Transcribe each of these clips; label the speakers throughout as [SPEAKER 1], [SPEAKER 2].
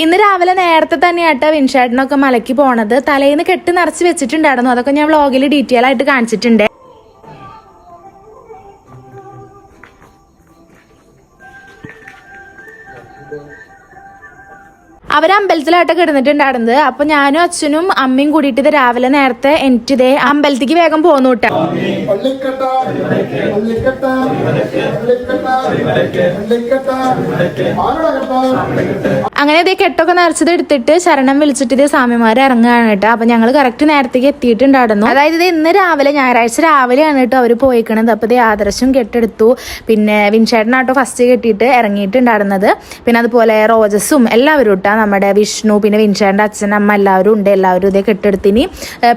[SPEAKER 1] ഇന്ന് രാവിലെ നേരത്തെ തന്നെയായിട്ട് വിൻഷേട്ടനൊക്കെ മലയ്ക്ക് പോണത്. തലേന്ന് കെട്ട് നിറച്ച് വെച്ചിട്ടുണ്ടായിരുന്നു. അതൊക്കെ ഞാൻ വ്ളോഗിൽ ഡീറ്റെയിൽ ആയിട്ട് കാണിച്ചിട്ടുണ്ട്. അവരമ്പലത്തിലായിട്ട് കിടന്നിട്ടുണ്ടായിരുന്നത്. അപ്പൊ ഞാനും അച്ഛനും അമ്മയും കൂടിയിട്ട് ഇത് രാവിലെ നേരത്തെ എനിക്കിതേ അമ്പലത്തിക്ക് വേഗം പോന്നു കേട്ടോ. അങ്ങനെ ഇതേ കെട്ടൊക്കെ നിറച്ചത് എടുത്തിട്ട് ശരണം വിളിച്ചിട്ട് ഇതേ സ്വാമിമാർ ഇറങ്ങുകയാണ് കേട്ടോ. അപ്പൊ ഞങ്ങൾ കറക്റ്റ് നേരത്തേക്ക് എത്തിയിട്ടുണ്ടായിരുന്നു. അതായത് ഇത് ഇന്ന് രാവിലെ ഞായറാഴ്ച രാവിലെയാണ് കേട്ടോ അവർ പോയിക്കണത്. അപ്പൊ ഇത് ആദർശം കെട്ടെടുത്തു. പിന്നെ വിൻഷേട്ടനാട്ടോ ഫസ്റ്റ് കെട്ടിയിട്ട് ഇറങ്ങിയിട്ടുണ്ടായിരുന്നത്. പിന്നെ അതുപോലെ റോജസും എല്ലാവരും ഇട്ടാ നമ്മുടെ വിഷ്ണു പിന്നെ വിൻഷേട്ടൻ്റെ അച്ഛനമ്മ എല്ലാവരും ഉണ്ട്. എല്ലാവരും ഇതേ കെട്ടെടുത്തിനി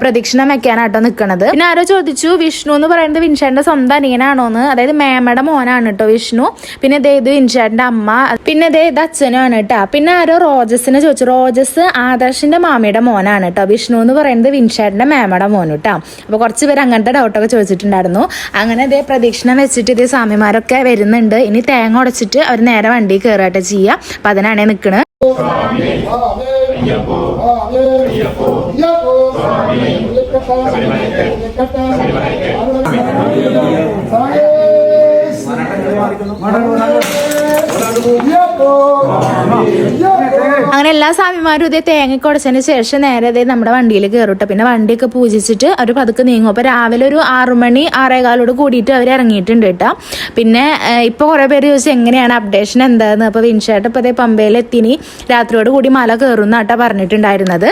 [SPEAKER 1] പ്രദക്ഷിണം വെക്കാനാട്ടോ നിൽക്കണത്. പിന്നെ ആരോ ചോദിച്ചു വിഷ്ണു എന്ന് പറയുന്നത് വിൻഷേട്ടൻ്റെ സ്വന്തം അനിയനാണോന്ന്. അതായത് മേമയുടെ മോനാണ് കേട്ടോ വിഷ്ണു. പിന്നെ ഇത് വിൻഷേട്ടൻ്റെ അമ്മ. പിന്നെ ഇത് അച്ഛനുമാണ് കേട്ടോ. പിന്നെ ആരോ റോജസിനെ ചോദിച്ചു. റോജസ് ആദർശിന്റെ മാമിയുടെ മോനാണ് കേട്ടോ. വിഷ്ണു എന്ന് പറയുന്നത് വിൻഷേട്ടൻ്റെ മേമയുടെ മോൻ കേട്ടോ. അപ്പോൾ കുറച്ച് പേര് അങ്ങനത്തെ ഡൗട്ടൊക്കെ ചോദിച്ചിട്ടുണ്ടായിരുന്നു. അങ്ങനെ ഇതേ പ്രദക്ഷിണം വെച്ചിട്ട് ഇതേ സ്വാമിമാരൊക്കെ വരുന്നുണ്ട്. ഇനി തേങ്ങ ഉടച്ചിട്ട് അവർ നേരെ വണ്ടി കയറാട്ടെ ചെയ്യുക. അപ്പം അതിനാണേ നിൽക്കുന്നത്. അങ്ങനെ എല്ലാ സ്വാമിമാരും ഇതേ തേങ്ങ കുടച്ചതിന് ശേഷം നേരെ ഇതേ നമ്മുടെ വണ്ടിയിൽ കയറുട്ടോ. പിന്നെ വണ്ടിയൊക്കെ പൂജിച്ചിട്ട് അവർ പതുക്കെ നീങ്ങും. അപ്പോൾ രാവിലെ ഒരു 6 മണി 6:15 കൂടിയിട്ട് അവർ ഇറങ്ങിയിട്ടുണ്ട് കേട്ടോ. പിന്നെ ഇപ്പോൾ കുറേ പേര് ചോദിച്ചാൽ എങ്ങനെയാണ് അപ്ഡേഷൻ എന്താന്ന്. അപ്പോൾ വിൻഷേട്ടൻ ഇപ്പോൾ അതേ പമ്പയിലെത്തിനി രാത്രിയോട് കൂടി മല കയറുന്ന കേട്ടോ പറഞ്ഞിട്ടുണ്ടായിരുന്നത്.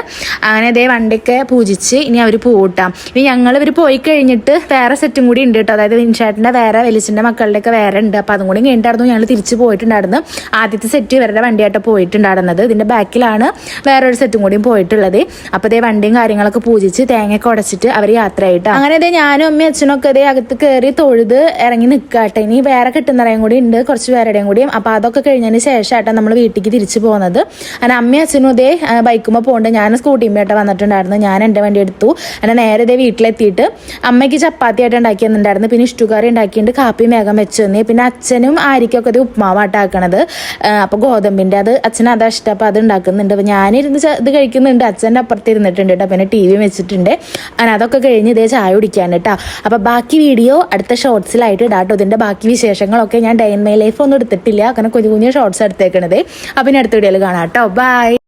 [SPEAKER 1] അങ്ങനെ ഇതേ വണ്ടിയൊക്കെ പൂജിച്ച് ഇനി അവർ പോകട്ടാം. ഇനി ഇവർ പോയി കഴിഞ്ഞിട്ട് വേറെ സെറ്റും കൂടി ഉണ്ട് കേട്ടോ. അതായത് വിൻഷേട്ടൻ്റെ വേറെ വലിച്ചിൻ്റെ മക്കളുടെയൊക്കെ വേറെ ഉണ്ട്. അപ്പോൾ അതും കൂടി കഴിഞ്ഞിട്ടായിരുന്നു ഞങ്ങൾ തിരിച്ച് പോയിട്ടുണ്ടായിരുന്നു. ആദ്യത്തെ സെറ്റ് ഇവരുടെ വണ്ടിയായിട്ട് പോയിട്ടുണ്ടായിരുന്നത്. ഇതിൻ്റെ ബാക്കിലാണ് വേറൊരു സെറ്റും കൂടിയും പോയിട്ടുള്ളത്. അപ്പോൾ ഇതേ വണ്ടിയും കാര്യങ്ങളൊക്കെ പൂജിച്ച് തേങ്ങയൊക്കെ ഉടച്ചിട്ട് അവർ യാത്രയായിട്ട് അങ്ങനെ ഇതേ ഞാനും അമ്മയും അച്ഛനൊക്കെ ഇതേ അകത്ത് കയറി തൊഴുത് ഇറങ്ങി നിൽക്കാട്ടെ. ഇനി വേറെ കിട്ടുന്നവരെയും കൂടി ഉണ്ട്, കുറച്ച് പേരുടെയും കൂടിയും. അപ്പോൾ അതൊക്കെ കഴിഞ്ഞതിന് ശേഷമായിട്ടോ നമ്മൾ വീട്ടിലേക്ക് തിരിച്ചു പോകുന്നത്. അങ്ങനെ അമ്മയും അച്ഛനും ഇതേ ബൈക്കുമ്പോൾ പോകുന്നുണ്ട്. ഞാൻ സ്കൂട്ടിയുമായിട്ട് വന്നിട്ടുണ്ടായിരുന്നു. ഞാൻ എൻ്റെ വണ്ടി എടുത്തു. അങ്ങനെ നേരെ ഇതേ വീട്ടിലെത്തിയിട്ട് അമ്മയ്ക്ക് ചപ്പാത്തി ആയിട്ട് ഉണ്ടാക്കി തന്നിട്ടുണ്ടായിരുന്നു. പിന്നെ ഇഷ്ടുകറി ഉണ്ടാക്കിയിട്ട് കാപ്പി വേഗം വെച്ച് തന്നെ. പിന്നെ അച്ഛനും ആരിക്കൊക്കെ ഇത് ഉപ്മാവാട്ടാക്കണത്. അപ്പോൾ ഗോതമ്പിൻ്റെ അത് അച്ഛൻ അതാ ഇഷ്ടം. അപ്പോൾ അത് ഉണ്ടാക്കുന്നുണ്ട്. അപ്പോൾ ഞാനിരുന്ന് ഇത് കഴിക്കുന്നുണ്ട്. അച്ഛൻ്റെ അപ്പുറത്ത് ഇരുന്നിട്ടുണ്ട് കേട്ടോ. പിന്നെ TV വെച്ചിട്ടുണ്ട്. അങ്ങനെ അതൊക്കെ കഴിഞ്ഞ് ഇതേ ചായ കുടിക്കാൻ കേട്ടോ. അപ്പോൾ ബാക്കി വീഡിയോ അടുത്ത ഷോർട്സിലായിട്ട് ഇടാട്ടോ. ഇതിൻ്റെ ബാക്കി വിശേഷങ്ങളൊക്കെ ഞാൻ ഡേ ഇൻ മൈ ലൈഫ് ഒന്നും എടുത്തിട്ടില്ല. അങ്ങനെ കുഞ്ഞു കുഞ്ഞു ഷോർട്സ് എടുത്തേക്കണത്. അപ്പം ഇനി അടുത്ത വീഡിയോയിൽ കാണാം കേട്ടോ. ബൈ.